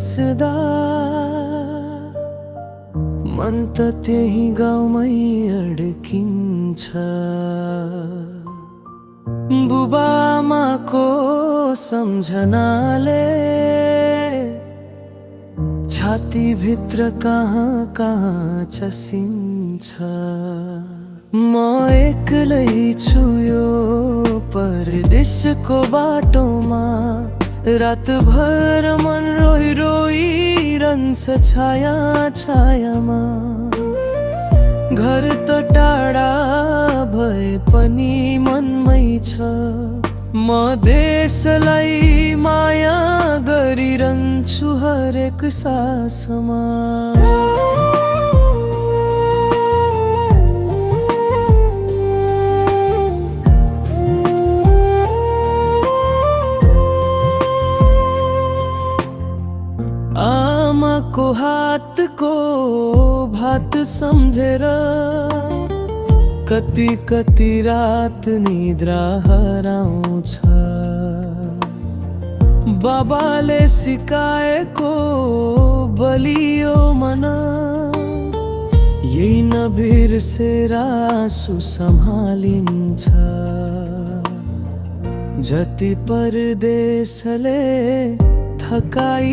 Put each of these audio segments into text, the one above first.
बस्दा मन त त्यही गाउँमै अड्किन्छ। बुबाआमाको सम्झनाले छातीभित्र कहाँ कहाँ चसिन्छ। म एक्लै छु यो परदेशको बाटोमा, रातभर मन रोइ रोइरहन्छ छाया छायामा। घर त टाढा भए पनि मनमै छ, म देशलाई माया गरिरहन्छु हरेक सासमा। आमाको हातको भात सम्झेर कति कति रात निद्रा हराउँछ। बाबाले सिकाएको बलियो मन यही नबिर्सेर आँसु सम्हालिन्छ। जति परदेशले थकाइदेओस्,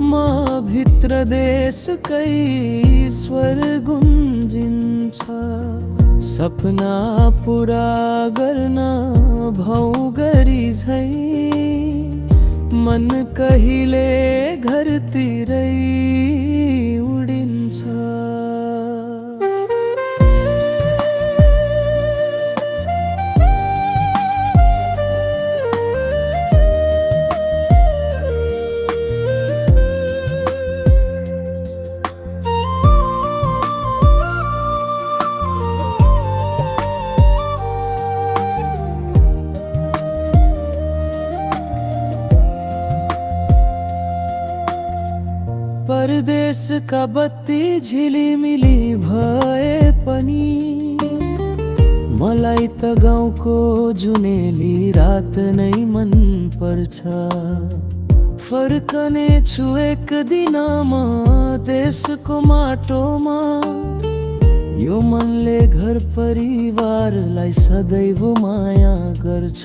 म भित्र देशकै स्वर गुन्जिन्छ। सपना पुरा गर्न भौ गरी झै मन कहिले घरतिरै उडिन्छ। परदेशका बत्ती झिलिमिली भए पनि मलाई त गाउँको जुनेली रात नै मन पर्छ। फर्कने छु एक दिन म देशको माटोमा, यो मनले घर परिवारलाई सदैव माया गर्छ।